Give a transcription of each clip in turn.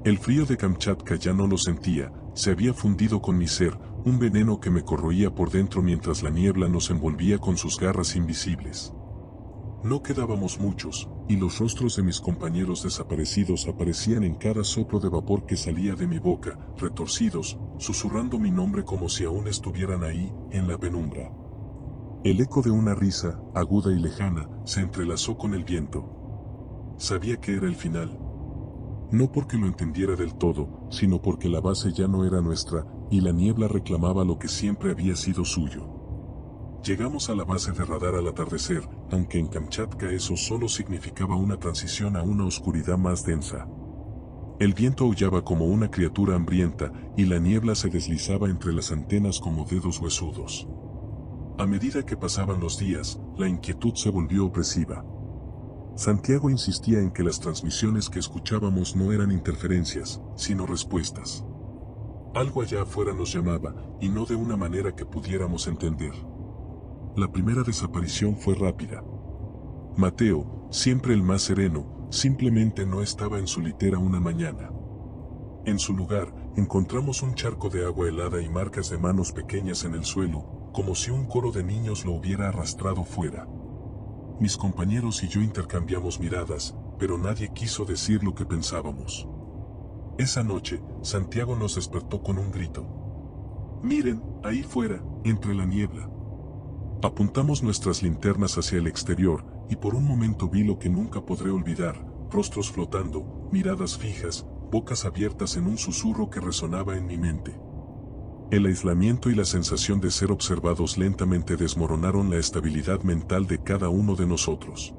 El frío de Kamchatka ya no lo sentía, se había fundido con mi ser, un veneno que me corroía por dentro mientras la niebla nos envolvía con sus garras invisibles. No quedábamos muchos, y los rostros de mis compañeros desaparecidos aparecían en cada soplo de vapor que salía de mi boca, retorcidos, susurrando mi nombre como si aún estuvieran ahí, en la penumbra. El eco de una risa, aguda y lejana, se entrelazó con el viento. Sabía que era el final. No porque lo entendiera del todo, sino porque la base ya no era nuestra, y la niebla reclamaba lo que siempre había sido suyo. Llegamos a la base de radar al atardecer, aunque en Kamchatka eso solo significaba una transición a una oscuridad más densa. El viento aullaba como una criatura hambrienta, y la niebla se deslizaba entre las antenas como dedos huesudos. A medida que pasaban los días, la inquietud se volvió opresiva. Santiago insistía en que las transmisiones que escuchábamos no eran interferencias, sino respuestas. Algo allá afuera nos llamaba, y no de una manera que pudiéramos entender. La primera desaparición fue rápida. Mateo, siempre el más sereno, simplemente no estaba en su litera una mañana. En su lugar, encontramos un charco de agua helada y marcas de manos pequeñas en el suelo, como si un coro de niños lo hubiera arrastrado fuera. Mis compañeros y yo intercambiamos miradas, pero nadie quiso decir lo que pensábamos. Esa noche, Santiago nos despertó con un grito. «Miren, ahí fuera, entre la niebla». Apuntamos nuestras linternas hacia el exterior, y por un momento vi lo que nunca podré olvidar, rostros flotando, miradas fijas, bocas abiertas en un susurro que resonaba en mi mente. El aislamiento y la sensación de ser observados lentamente desmoronaron la estabilidad mental de cada uno de nosotros.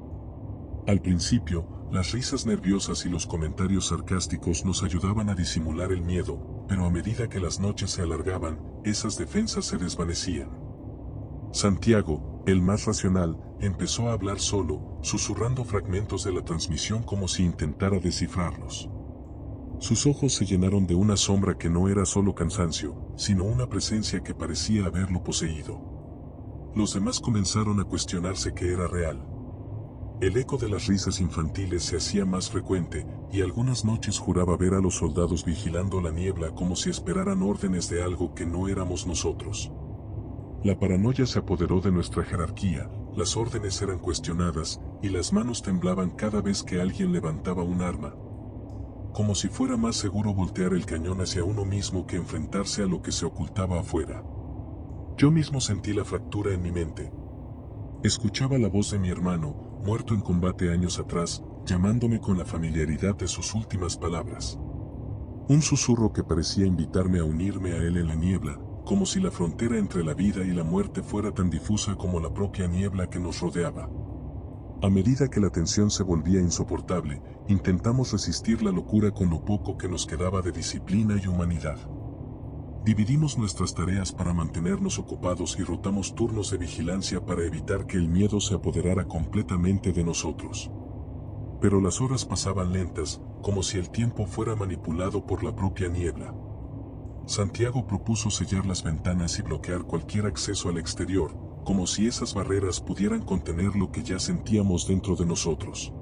Al principio, las risas nerviosas y los comentarios sarcásticos nos ayudaban a disimular el miedo, pero a medida que las noches se alargaban, esas defensas se desvanecían. Santiago, el más racional, empezó a hablar solo, susurrando fragmentos de la transmisión como si intentara descifrarlos. Sus ojos se llenaron de una sombra que no era solo cansancio, sino una presencia que parecía haberlo poseído. Los demás comenzaron a cuestionarse qué era real. El eco de las risas infantiles se hacía más frecuente, y algunas noches juraba ver a los soldados vigilando la niebla como si esperaran órdenes de algo que no éramos nosotros. La paranoia se apoderó de nuestra jerarquía, las órdenes eran cuestionadas, y las manos temblaban cada vez que alguien levantaba un arma. Como si fuera más seguro voltear el cañón hacia uno mismo que enfrentarse a lo que se ocultaba afuera. Yo mismo sentí la fractura en mi mente. Escuchaba la voz de mi hermano, muerto en combate años atrás, llamándome con la familiaridad de sus últimas palabras. Un susurro que parecía invitarme a unirme a él en la niebla, como si la frontera entre la vida y la muerte fuera tan difusa como la propia niebla que nos rodeaba. A medida que la tensión se volvía insoportable, intentamos resistir la locura con lo poco que nos quedaba de disciplina y humanidad. Dividimos nuestras tareas para mantenernos ocupados y rotamos turnos de vigilancia para evitar que el miedo se apoderara completamente de nosotros. Pero las horas pasaban lentas, como si el tiempo fuera manipulado por la propia niebla. Santiago propuso sellar las ventanas y bloquear cualquier acceso al exterior, como si esas barreras pudieran contener lo que ya sentíamos dentro de nosotros.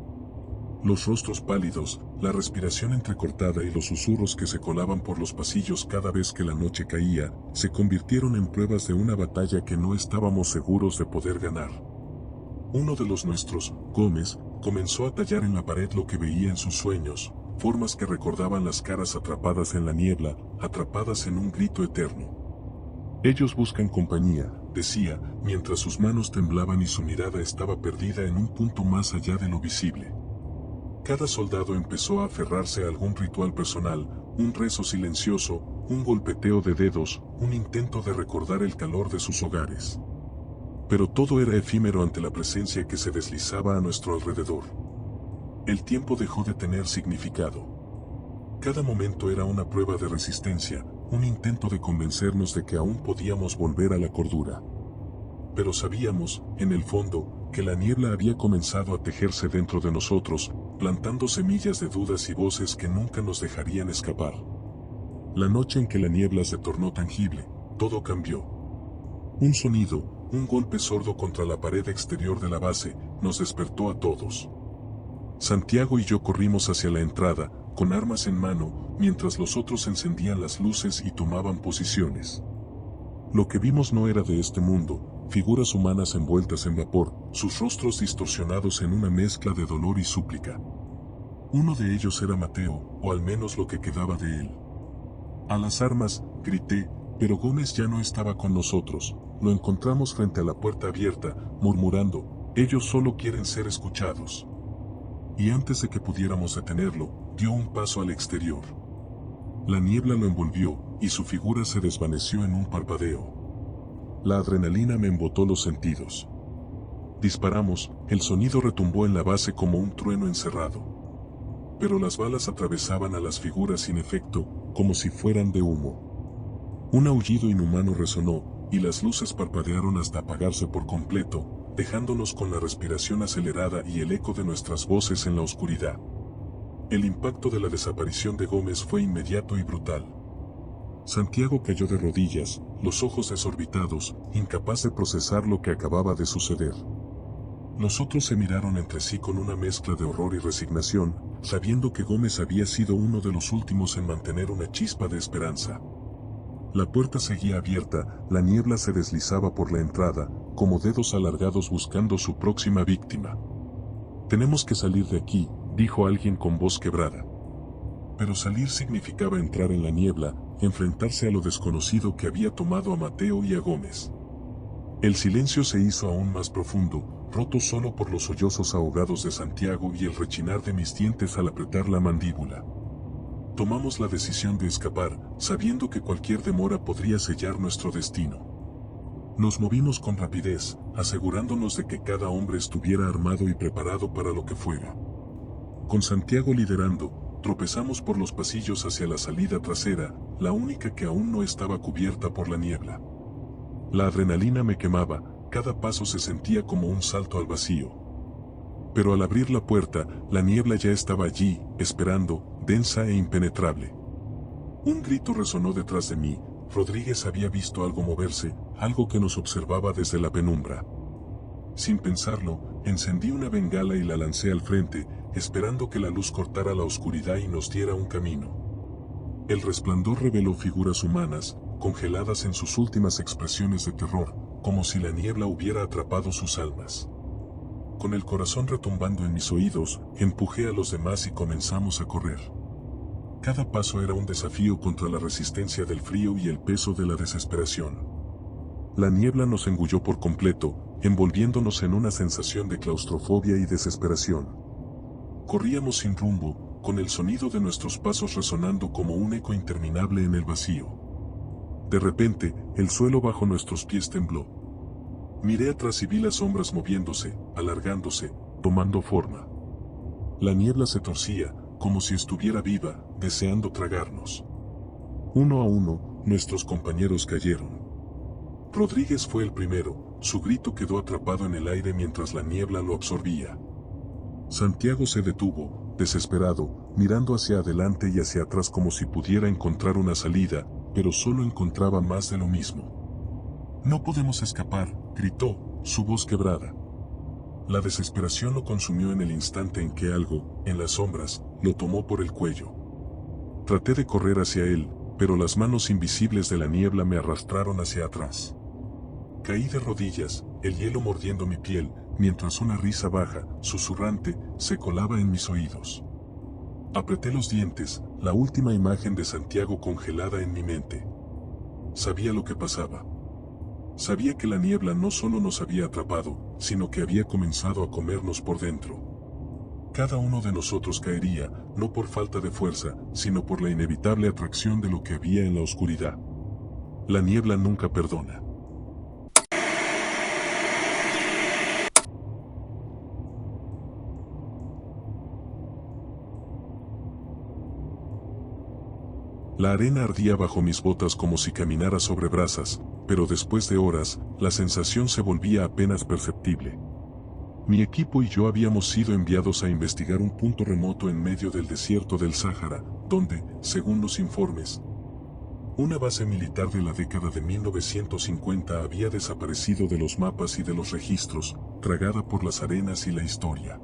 Los rostros pálidos, la respiración entrecortada y los susurros que se colaban por los pasillos cada vez que la noche caía, se convirtieron en pruebas de una batalla que no estábamos seguros de poder ganar. Uno de los nuestros, Gómez, comenzó a tallar en la pared lo que veía en sus sueños, formas que recordaban las caras atrapadas en la niebla, atrapadas en un grito eterno. Ellos buscan compañía, decía, mientras sus manos temblaban y su mirada estaba perdida en un punto más allá de lo visible. Cada soldado empezó a aferrarse a algún ritual personal, un rezo silencioso, un golpeteo de dedos, un intento de recordar el calor de sus hogares. Pero todo era efímero ante la presencia que se deslizaba a nuestro alrededor. El tiempo dejó de tener significado. Cada momento era una prueba de resistencia, un intento de convencernos de que aún podíamos volver a la cordura. Pero sabíamos, en el fondo, que la niebla había comenzado a tejerse dentro de nosotros, plantando semillas de dudas y voces que nunca nos dejarían escapar. La noche en que la niebla se tornó tangible, todo cambió. Un sonido, un golpe sordo contra la pared exterior de la base, nos despertó a todos. Santiago y yo corrimos hacia la entrada, con armas en mano, mientras los otros encendían las luces y tomaban posiciones. Lo que vimos no era de este mundo, figuras humanas envueltas en vapor, sus rostros distorsionados en una mezcla de dolor y súplica. Uno de ellos era Mateo, o al menos lo que quedaba de él. A las armas, grité, pero Gómez ya no estaba con nosotros. Lo encontramos frente a la puerta abierta, murmurando, ellos solo quieren ser escuchados. Y antes de que pudiéramos detenerlo, dio un paso al exterior. La niebla lo envolvió, y su figura se desvaneció en un parpadeo. La adrenalina me embotó los sentidos. Disparamos, el sonido retumbó en la base como un trueno encerrado. Pero las balas atravesaban a las figuras sin efecto, como si fueran de humo. Un aullido inhumano resonó, y las luces parpadearon hasta apagarse por completo, dejándonos con la respiración acelerada y el eco de nuestras voces en la oscuridad. El impacto de la desaparición de Gómez fue inmediato y brutal. Santiago cayó de rodillas, los ojos desorbitados, incapaz de procesar lo que acababa de suceder. Los otros se miraron entre sí con una mezcla de horror y resignación, sabiendo que Gómez había sido uno de los últimos en mantener una chispa de esperanza. La puerta seguía abierta, la niebla se deslizaba por la entrada, como dedos alargados buscando su próxima víctima. «Tenemos que salir de aquí», dijo alguien con voz quebrada. Pero salir significaba entrar en la niebla, enfrentarse a lo desconocido que había tomado a Mateo y a Gómez. El silencio se hizo aún más profundo, roto solo por los sollozos ahogados de Santiago y el rechinar de mis dientes al apretar la mandíbula. Tomamos la decisión de escapar, sabiendo que cualquier demora podría sellar nuestro destino. Nos movimos con rapidez, asegurándonos de que cada hombre estuviera armado y preparado para lo que fuera. Con Santiago liderando, tropezamos por los pasillos hacia la salida trasera, la única que aún no estaba cubierta por la niebla. La adrenalina me quemaba, cada paso se sentía como un salto al vacío. Pero al abrir la puerta, la niebla ya estaba allí, esperando, densa e impenetrable. Un grito resonó detrás de mí. Rodríguez había visto algo moverse, algo que nos observaba desde la penumbra. Sin pensarlo, encendí una bengala y la lancé al frente, esperando que la luz cortara la oscuridad y nos diera un camino. El resplandor reveló figuras humanas, congeladas en sus últimas expresiones de terror, como si la niebla hubiera atrapado sus almas. Con el corazón retumbando en mis oídos, empujé a los demás y comenzamos a correr. Cada paso era un desafío contra la resistencia del frío y el peso de la desesperación. La niebla nos engulló por completo, envolviéndonos en una sensación de claustrofobia y desesperación. Corríamos sin rumbo, con el sonido de nuestros pasos resonando como un eco interminable en el vacío. De repente, el suelo bajo nuestros pies tembló. Miré atrás y vi las sombras moviéndose, alargándose, tomando forma. La niebla se torcía, como si estuviera viva, deseando tragarnos. Uno a uno, nuestros compañeros cayeron. Rodríguez fue el primero, su grito quedó atrapado en el aire mientras la niebla lo absorbía. Santiago se detuvo, desesperado, mirando hacia adelante y hacia atrás como si pudiera encontrar una salida, pero solo encontraba más de lo mismo. «No podemos escapar», gritó, su voz quebrada. La desesperación lo consumió en el instante en que algo, en las sombras, lo tomó por el cuello. Traté de correr hacia él, pero las manos invisibles de la niebla me arrastraron hacia atrás. Caí de rodillas, el hielo mordiendo mi piel, mientras una risa baja, susurrante, se colaba en mis oídos. Apreté los dientes, la última imagen de Santiago congelada en mi mente. Sabía lo que pasaba. Sabía que la niebla no solo nos había atrapado, sino que había comenzado a comernos por dentro. Cada uno de nosotros caería, no por falta de fuerza, sino por la inevitable atracción de lo que había en la oscuridad. La niebla nunca perdona. La arena ardía bajo mis botas como si caminara sobre brasas, pero después de horas, la sensación se volvía apenas perceptible. Mi equipo y yo habíamos sido enviados a investigar un punto remoto en medio del desierto del Sáhara, donde, según los informes, una base militar de la década de 1950 había desaparecido de los mapas y de los registros, tragada por las arenas y la historia.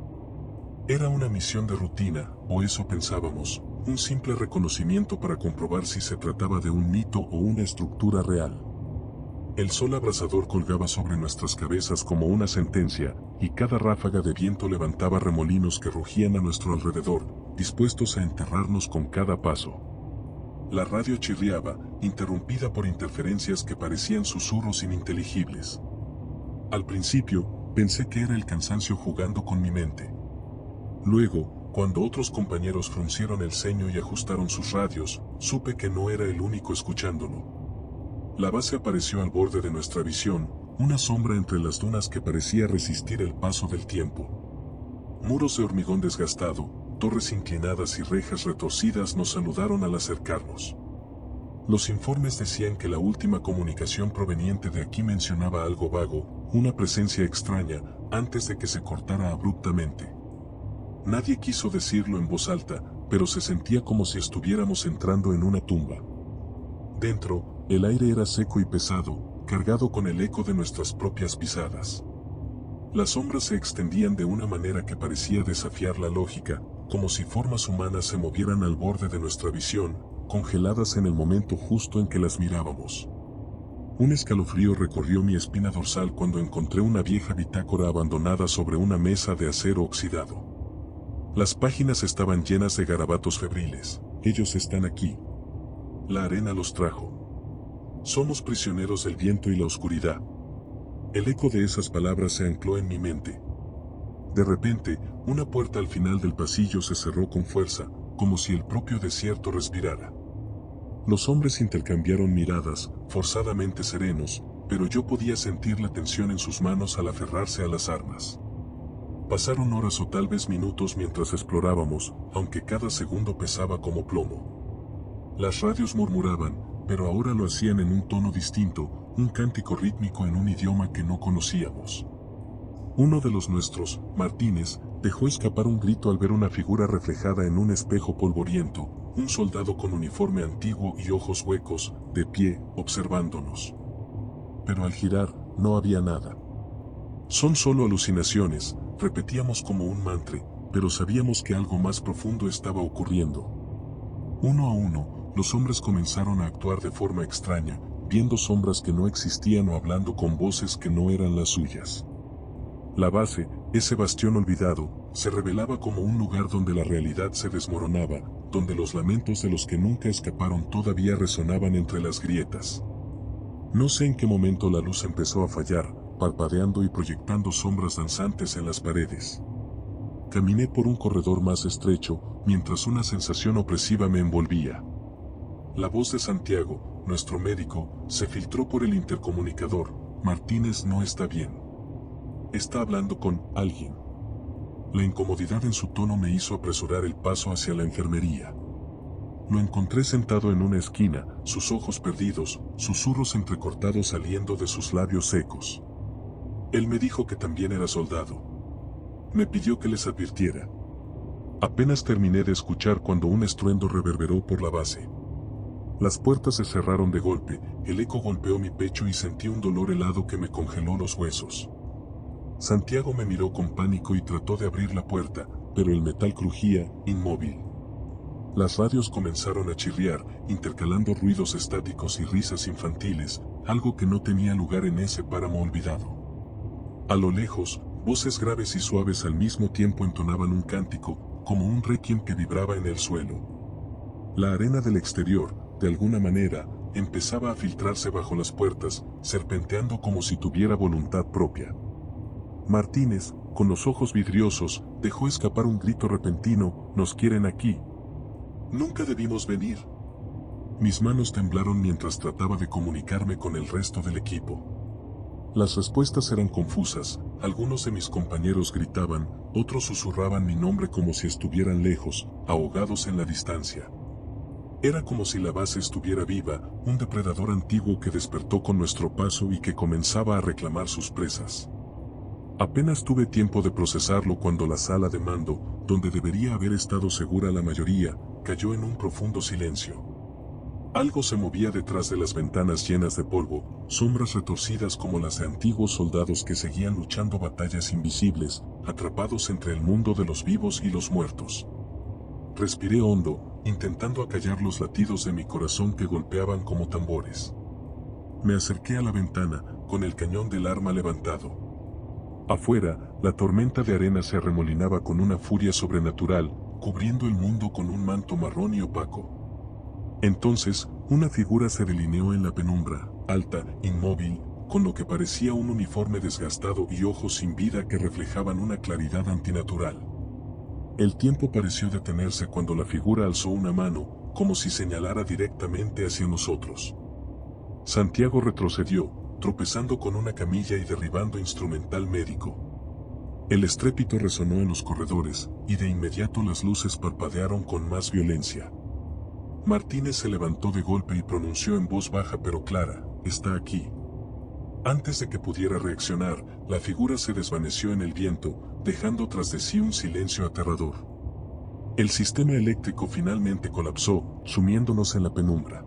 Era una misión de rutina, o eso pensábamos, un simple reconocimiento para comprobar si se trataba de un mito o una estructura real. El sol abrasador colgaba sobre nuestras cabezas como una sentencia, y cada ráfaga de viento levantaba remolinos que rugían a nuestro alrededor, dispuestos a enterrarnos con cada paso. La radio chirriaba, interrumpida por interferencias que parecían susurros ininteligibles. Al principio, pensé que era el cansancio jugando con mi mente. Luego, cuando otros compañeros fruncieron el ceño y ajustaron sus radios, supe que no era el único escuchándolo. La base apareció al borde de nuestra visión, una sombra entre las dunas que parecía resistir el paso del tiempo. Muros de hormigón desgastado, torres inclinadas y rejas retorcidas nos saludaron al acercarnos. Los informes decían que la última comunicación proveniente de aquí mencionaba algo vago, una presencia extraña, antes de que se cortara abruptamente. Nadie quiso decirlo en voz alta, pero se sentía como si estuviéramos entrando en una tumba. Dentro, el aire era seco y pesado, cargado con el eco de nuestras propias pisadas. Las sombras se extendían de una manera que parecía desafiar la lógica, como si formas humanas se movieran al borde de nuestra visión, congeladas en el momento justo en que las mirábamos. Un escalofrío recorrió mi espina dorsal cuando encontré una vieja bitácora abandonada sobre una mesa de acero oxidado. Las páginas estaban llenas de garabatos febriles. Ellos están aquí. La arena los trajo. Somos prisioneros del viento y la oscuridad. El eco de esas palabras se ancló en mi mente. De repente, una puerta al final del pasillo se cerró con fuerza, como si el propio desierto respirara. Los hombres intercambiaron miradas, forzadamente serenos, pero yo podía sentir la tensión en sus manos al aferrarse a las armas. Pasaron horas o tal vez minutos mientras explorábamos, aunque cada segundo pesaba como plomo. Las radios murmuraban, pero ahora lo hacían en un tono distinto, un cántico rítmico en un idioma que no conocíamos. Uno de los nuestros, Martínez, dejó escapar un grito al ver una figura reflejada en un espejo polvoriento, un soldado con uniforme antiguo y ojos huecos, de pie, observándonos. Pero al girar, no había nada. Son solo alucinaciones, repetíamos como un mantra, pero sabíamos que algo más profundo estaba ocurriendo. Uno a uno, los hombres comenzaron a actuar de forma extraña, viendo sombras que no existían o hablando con voces que no eran las suyas. La base, ese bastión olvidado, se revelaba como un lugar donde la realidad se desmoronaba, donde los lamentos de los que nunca escaparon todavía resonaban entre las grietas. No sé en qué momento la luz empezó a fallar, parpadeando y proyectando sombras danzantes en las paredes. Caminé por un corredor más estrecho, mientras una sensación opresiva me envolvía. La voz de Santiago, nuestro médico, se filtró por el intercomunicador. Martínez no está bien. Está hablando con alguien. La incomodidad en su tono me hizo apresurar el paso hacia la enfermería. Lo encontré sentado en una esquina, sus ojos perdidos, susurros entrecortados saliendo de sus labios secos. Él me dijo que también era soldado. Me pidió que les advirtiera. Apenas terminé de escuchar cuando un estruendo reverberó por la base. Las puertas se cerraron de golpe, el eco golpeó mi pecho y sentí un dolor helado que me congeló los huesos. Santiago me miró con pánico y trató de abrir la puerta, pero el metal crujía, inmóvil. Las radios comenzaron a chirriar, intercalando ruidos estáticos y risas infantiles, algo que no tenía lugar en ese páramo olvidado. A lo lejos, voces graves y suaves al mismo tiempo entonaban un cántico, como un requiem que vibraba en el suelo. La arena del exterior, de alguna manera, empezaba a filtrarse bajo las puertas, serpenteando como si tuviera voluntad propia. Martínez, con los ojos vidriosos, dejó escapar un grito repentino: «¡Nos quieren aquí! Nunca debimos venir». Mis manos temblaron mientras trataba de comunicarme con el resto del equipo. Las respuestas eran confusas, algunos de mis compañeros gritaban, otros susurraban mi nombre como si estuvieran lejos, ahogados en la distancia. Era como si la base estuviera viva, un depredador antiguo que despertó con nuestro paso y que comenzaba a reclamar sus presas. Apenas tuve tiempo de procesarlo cuando la sala de mando, donde debería haber estado segura la mayoría, cayó en un profundo silencio. Algo se movía detrás de las ventanas llenas de polvo, sombras retorcidas como las de antiguos soldados que seguían luchando batallas invisibles, atrapados entre el mundo de los vivos y los muertos. Respiré hondo, intentando acallar los latidos de mi corazón que golpeaban como tambores. Me acerqué a la ventana, con el cañón del arma levantado. Afuera, la tormenta de arena se arremolinaba con una furia sobrenatural, cubriendo el mundo con un manto marrón y opaco. Entonces, una figura se delineó en la penumbra, alta, inmóvil, con lo que parecía un uniforme desgastado y ojos sin vida que reflejaban una claridad antinatural. El tiempo pareció detenerse cuando la figura alzó una mano, como si señalara directamente hacia nosotros. Santiago retrocedió, tropezando con una camilla y derribando instrumental médico. El estrépito resonó en los corredores, y de inmediato las luces parpadearon con más violencia. Martínez se levantó de golpe y pronunció en voz baja pero clara: «Está aquí». Antes de que pudiera reaccionar, la figura se desvaneció en el viento, dejando tras de sí un silencio aterrador. El sistema eléctrico finalmente colapsó, sumiéndonos en la penumbra.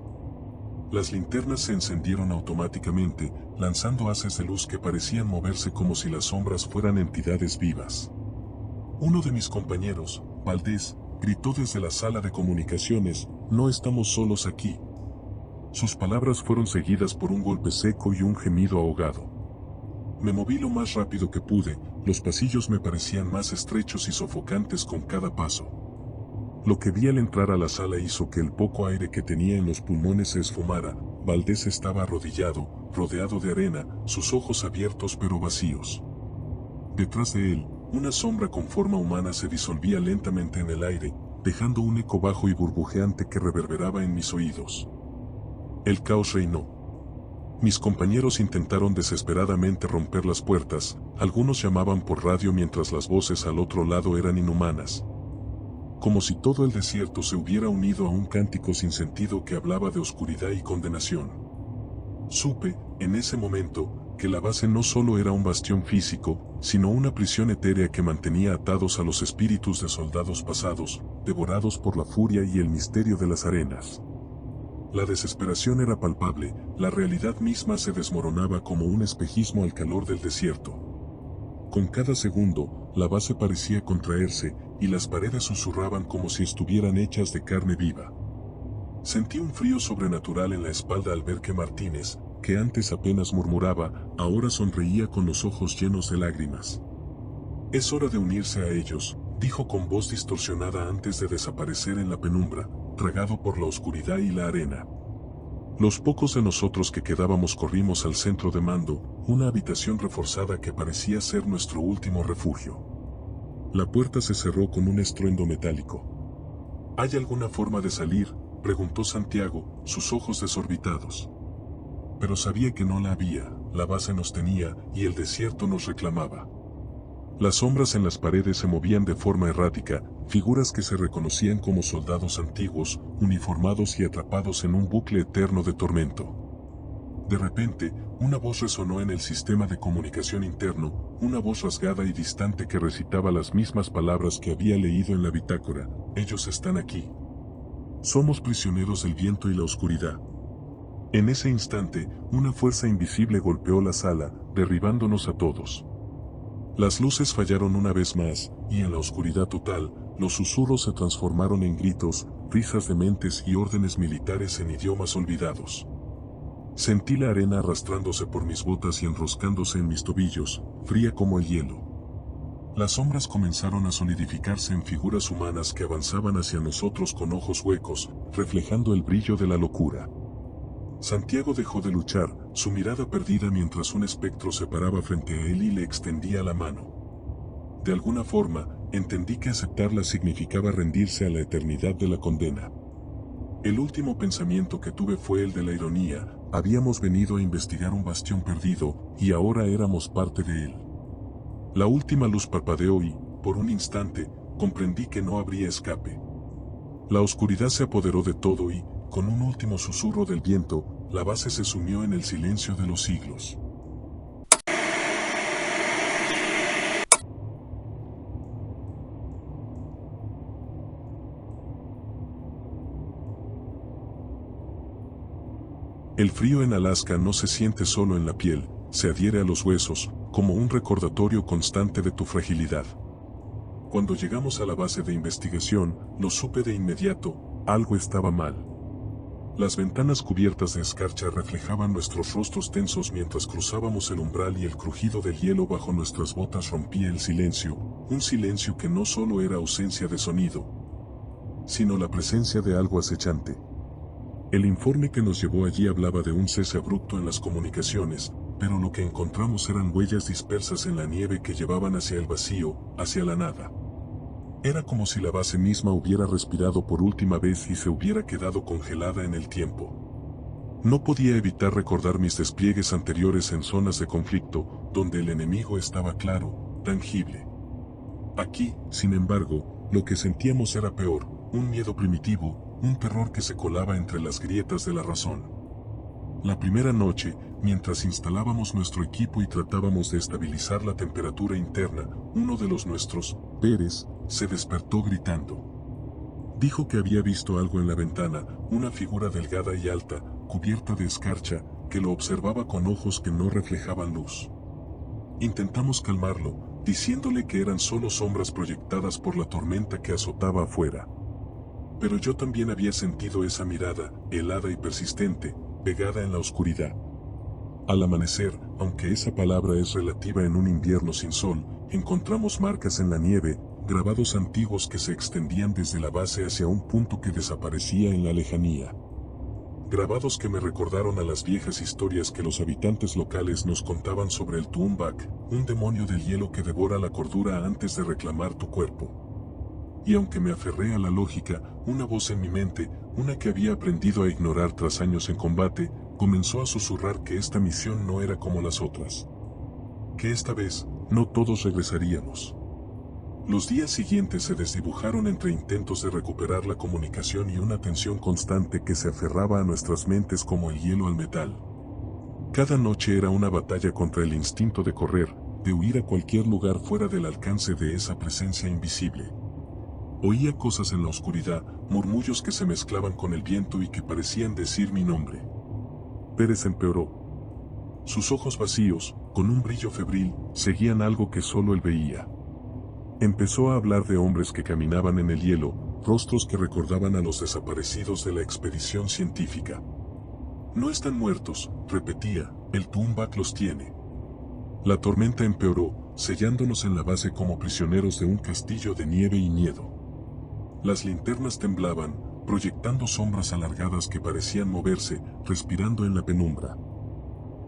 Las linternas se encendieron automáticamente, lanzando haces de luz que parecían moverse como si las sombras fueran entidades vivas. Uno de mis compañeros, Valdés, gritó desde la sala de comunicaciones: «No estamos solos aquí». Sus palabras fueron seguidas por un golpe seco y un gemido ahogado. Me moví lo más rápido que pude, los pasillos me parecían más estrechos y sofocantes con cada paso. Lo que vi al entrar a la sala hizo que el poco aire que tenía en los pulmones se esfumara. Valdés estaba arrodillado, rodeado de arena, sus ojos abiertos pero vacíos. Detrás de él, una sombra con forma humana se disolvía lentamente en el aire, dejando un eco bajo y burbujeante que reverberaba en mis oídos. El caos reinó. Mis compañeros intentaron desesperadamente romper las puertas, algunos llamaban por radio mientras las voces al otro lado eran inhumanas. Como si todo el desierto se hubiera unido a un cántico sin sentido que hablaba de oscuridad y condenación. Supe, en ese momento, que la base no solo era un bastión físico, sino una prisión etérea que mantenía atados a los espíritus de soldados pasados, devorados por la furia y el misterio de las arenas. La desesperación era palpable, la realidad misma se desmoronaba como un espejismo al calor del desierto. Con cada segundo, la base parecía contraerse, y las paredes susurraban como si estuvieran hechas de carne viva. Sentí un frío sobrenatural en la espalda al ver que Martínez, que antes apenas murmuraba, ahora sonreía con los ojos llenos de lágrimas. «Es hora de unirse a ellos», dijo con voz distorsionada antes de desaparecer en la penumbra, tragado por la oscuridad y la arena. Los pocos de nosotros que quedábamos corrimos al centro de mando, una habitación reforzada que parecía ser nuestro último refugio. La puerta se cerró con un estruendo metálico. «¿Hay alguna forma de salir?», preguntó Santiago, sus ojos desorbitados. Pero sabía que no la había, la base nos tenía, y el desierto nos reclamaba. Las sombras en las paredes se movían de forma errática, figuras que se reconocían como soldados antiguos, uniformados y atrapados en un bucle eterno de tormento. De repente, una voz resonó en el sistema de comunicación interno, una voz rasgada y distante que recitaba las mismas palabras que había leído en la bitácora: «Ellos están aquí. Somos prisioneros del viento y la oscuridad». En ese instante, una fuerza invisible golpeó la sala, derribándonos a todos. Las luces fallaron una vez más, y en la oscuridad total, los susurros se transformaron en gritos, risas dementes y órdenes militares en idiomas olvidados. Sentí la arena arrastrándose por mis botas y enroscándose en mis tobillos, fría como el hielo. Las sombras comenzaron a solidificarse en figuras humanas que avanzaban hacia nosotros con ojos huecos, reflejando el brillo de la locura. Santiago dejó de luchar, su mirada perdida mientras un espectro se paraba frente a él y le extendía la mano. De alguna forma, entendí que aceptarla significaba rendirse a la eternidad de la condena. El último pensamiento que tuve fue el de la ironía: habíamos venido a investigar un bastión perdido, y ahora éramos parte de él. La última luz parpadeó y, por un instante, comprendí que no habría escape. La oscuridad se apoderó de todo y, con un último susurro del viento, la base se sumió en el silencio de los siglos. El frío en Alaska no se siente solo en la piel, se adhiere a los huesos, como un recordatorio constante de tu fragilidad. Cuando llegamos a la base de investigación, lo supe de inmediato, algo estaba mal. Las ventanas cubiertas de escarcha reflejaban nuestros rostros tensos mientras cruzábamos el umbral y el crujido del hielo bajo nuestras botas rompía el silencio, un silencio que no solo era ausencia de sonido, sino la presencia de algo acechante. El informe que nos llevó allí hablaba de un cese abrupto en las comunicaciones, pero lo que encontramos eran huellas dispersas en la nieve que llevaban hacia el vacío, hacia la nada. Era como si la base misma hubiera respirado por última vez y se hubiera quedado congelada en el tiempo. No podía evitar recordar mis despliegues anteriores en zonas de conflicto, donde el enemigo estaba claro, tangible. Aquí, sin embargo, lo que sentíamos era peor, un miedo primitivo, un terror que se colaba entre las grietas de la razón. La primera noche, mientras instalábamos nuestro equipo y tratábamos de estabilizar la temperatura interna, uno de los nuestros, Pérez, se despertó gritando. Dijo que había visto algo en la ventana, una figura delgada y alta, cubierta de escarcha, que lo observaba con ojos que no reflejaban luz. Intentamos calmarlo, diciéndole que eran solo sombras proyectadas por la tormenta que azotaba afuera. Pero yo también había sentido esa mirada, helada y persistente, pegada en la oscuridad. Al amanecer, aunque esa palabra es relativa en un invierno sin sol, encontramos marcas en la nieve, grabados antiguos que se extendían desde la base hacia un punto que desaparecía en la lejanía. Grabados que me recordaron a las viejas historias que los habitantes locales nos contaban sobre el Tumbak, un demonio del hielo que devora la cordura antes de reclamar tu cuerpo. Y aunque me aferré a la lógica, una voz en mi mente, una que había aprendido a ignorar tras años en combate, comenzó a susurrar que esta misión no era como las otras. Que esta vez, no todos regresaríamos. Los días siguientes se desdibujaron entre intentos de recuperar la comunicación y una tensión constante que se aferraba a nuestras mentes como el hielo al metal. Cada noche era una batalla contra el instinto de correr, de huir a cualquier lugar fuera del alcance de esa presencia invisible. Oía cosas en la oscuridad, murmullos que se mezclaban con el viento y que parecían decir mi nombre. Pérez empeoró. Sus ojos vacíos, con un brillo febril, seguían algo que solo él veía. Empezó a hablar de hombres que caminaban en el hielo, rostros que recordaban a los desaparecidos de la expedición científica. No están muertos, repetía, el Tumbak los tiene. La tormenta empeoró, sellándonos en la base como prisioneros de un castillo de nieve y miedo. Las linternas temblaban, proyectando sombras alargadas que parecían moverse, respirando en la penumbra.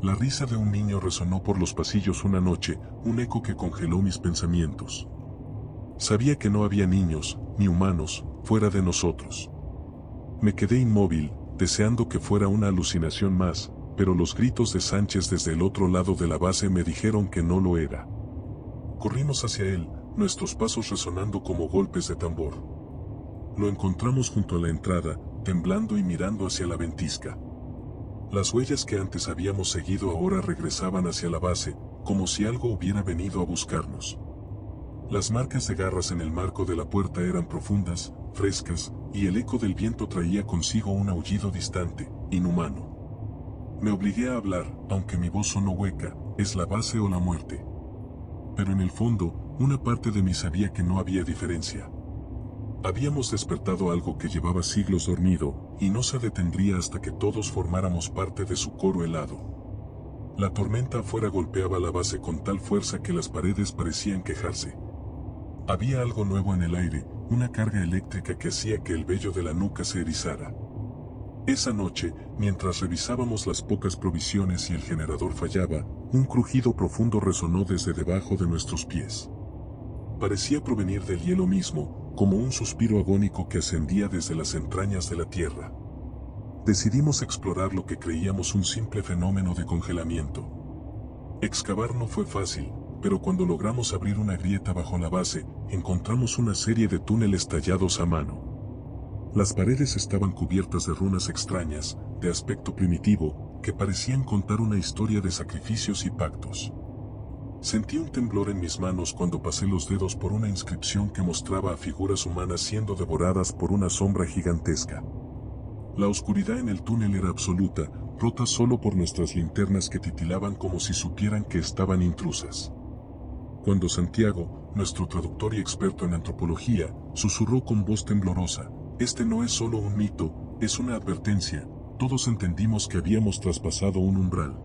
La risa de un niño resonó por los pasillos una noche, un eco que congeló mis pensamientos. Sabía que no había niños, ni humanos, fuera de nosotros. Me quedé inmóvil, deseando que fuera una alucinación más, pero los gritos de Sánchez desde el otro lado de la base me dijeron que no lo era. Corrimos hacia él, nuestros pasos resonando como golpes de tambor. Lo encontramos junto a la entrada, temblando y mirando hacia la ventisca. Las huellas que antes habíamos seguido ahora regresaban hacia la base, como si algo hubiera venido a buscarnos. Las marcas de garras en el marco de la puerta eran profundas, frescas, y el eco del viento traía consigo un aullido distante, inhumano. Me obligué a hablar, aunque mi voz sonó hueca, ¿es la base o la muerte? Pero en el fondo, una parte de mí sabía que no había diferencia. Habíamos despertado algo que llevaba siglos dormido, y no se detendría hasta que todos formáramos parte de su coro helado. La tormenta afuera golpeaba la base con tal fuerza que las paredes parecían quejarse. Había algo nuevo en el aire, una carga eléctrica que hacía que el vello de la nuca se erizara. Esa noche, mientras revisábamos las pocas provisiones y el generador fallaba, un crujido profundo resonó desde debajo de nuestros pies. Parecía provenir del hielo mismo, como un suspiro agónico que ascendía desde las entrañas de la tierra. Decidimos explorar lo que creíamos un simple fenómeno de congelamiento. Excavar no fue fácil, pero cuando logramos abrir una grieta bajo la base, encontramos una serie de túneles tallados a mano. Las paredes estaban cubiertas de runas extrañas, de aspecto primitivo, que parecían contar una historia de sacrificios y pactos. Sentí un temblor en mis manos cuando pasé los dedos por una inscripción que mostraba a figuras humanas siendo devoradas por una sombra gigantesca. La oscuridad en el túnel era absoluta, rota solo por nuestras linternas que titilaban como si supieran que estaban intrusas. Cuando Santiago, nuestro traductor y experto en antropología, susurró con voz temblorosa: este no es solo un mito, es una advertencia. Todos entendimos que habíamos traspasado un umbral.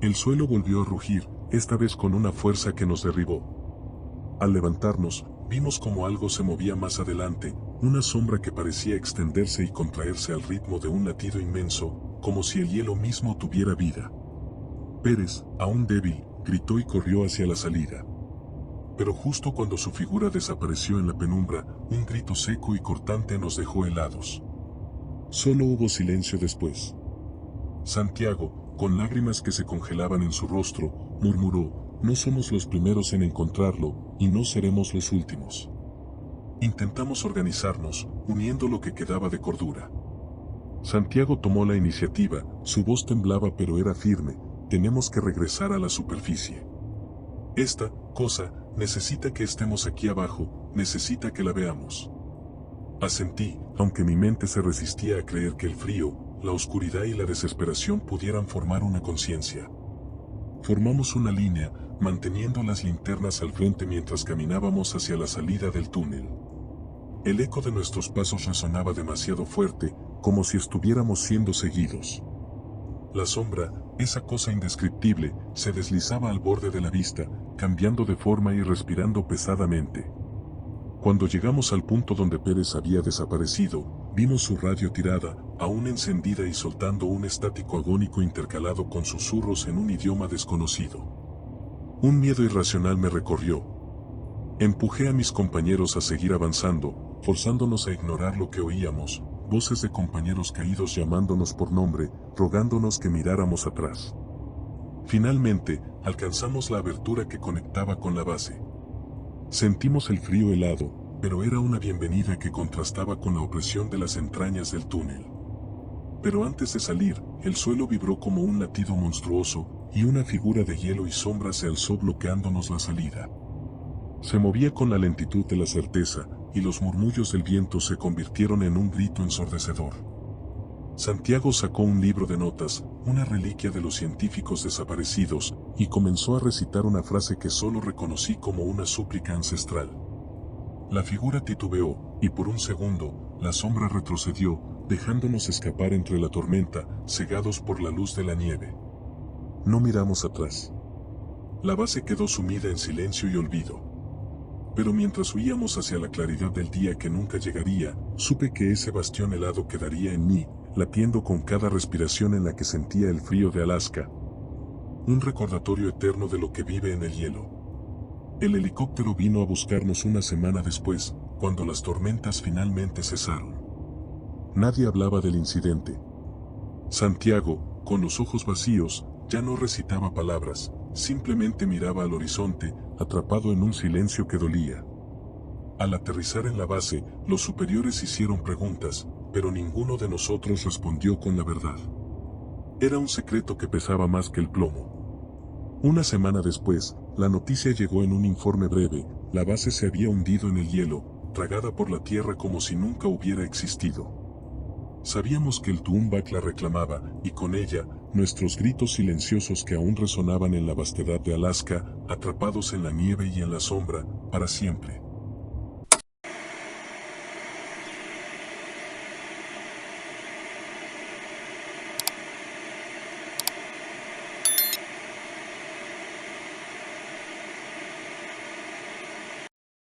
El suelo volvió a rugir, esta vez con una fuerza que nos derribó. Al levantarnos, vimos como algo se movía más adelante, una sombra que parecía extenderse y contraerse al ritmo de un latido inmenso, como si el hielo mismo tuviera vida. Pérez, aún débil, gritó y corrió hacia la salida. Pero justo cuando su figura desapareció en la penumbra, un grito seco y cortante nos dejó helados. Solo hubo silencio después. Santiago, con lágrimas que se congelaban en su rostro, murmuró: no somos los primeros en encontrarlo, y no seremos los últimos. Intentamos organizarnos, uniendo lo que quedaba de cordura. Santiago tomó la iniciativa, su voz temblaba pero era firme: tenemos que regresar a la superficie. Esta cosa necesita que estemos aquí abajo, necesita que la veamos. Asentí, aunque mi mente se resistía a creer que el frío, la oscuridad y la desesperación pudieran formar una conciencia. Formamos una línea, manteniendo las linternas al frente mientras caminábamos hacia la salida del túnel. El eco de nuestros pasos resonaba demasiado fuerte, como si estuviéramos siendo seguidos. La sombra, esa cosa indescriptible, se deslizaba al borde de la vista, cambiando de forma y respirando pesadamente. Cuando llegamos al punto donde Pérez había desaparecido, vimos su radio tirada, aún encendida y soltando un estático agónico intercalado con susurros en un idioma desconocido. Un miedo irracional me recorrió. Empujé a mis compañeros a seguir avanzando, forzándonos a ignorar lo que oíamos, voces de compañeros caídos llamándonos por nombre, rogándonos que miráramos atrás. Finalmente, alcanzamos la abertura que conectaba con la base. Sentimos el frío helado, pero era una bienvenida que contrastaba con la opresión de las entrañas del túnel. Pero antes de salir, el suelo vibró como un latido monstruoso, y una figura de hielo y sombra se alzó bloqueándonos la salida. Se movía con la lentitud de la certeza, y los murmullos del viento se convirtieron en un grito ensordecedor. Santiago sacó un libro de notas, una reliquia de los científicos desaparecidos, y comenzó a recitar una frase que solo reconocí como una súplica ancestral. La figura titubeó, y por un segundo, la sombra retrocedió, dejándonos escapar entre la tormenta, cegados por la luz de la nieve. No miramos atrás. La base quedó sumida en silencio y olvido. Pero mientras huíamos hacia la claridad del día que nunca llegaría, supe que ese bastión helado quedaría en mí, latiendo con cada respiración en la que sentía el frío de Alaska. Un recordatorio eterno de lo que vive en el hielo. El helicóptero vino a buscarnos una semana después, cuando las tormentas finalmente cesaron. Nadie hablaba del incidente. Santiago, con los ojos vacíos, ya no recitaba palabras, simplemente miraba al horizonte, atrapado en un silencio que dolía. Al aterrizar en la base, los superiores hicieron preguntas, pero ninguno de nosotros respondió con la verdad. Era un secreto que pesaba más que el plomo. Una semana después, la noticia llegó en un informe breve: la base se había hundido en el hielo, tragada por la tierra como si nunca hubiera existido. Sabíamos que el Tumbak la reclamaba, y con ella, nuestros gritos silenciosos que aún resonaban en la vastedad de Alaska, atrapados en la nieve y en la sombra, para siempre.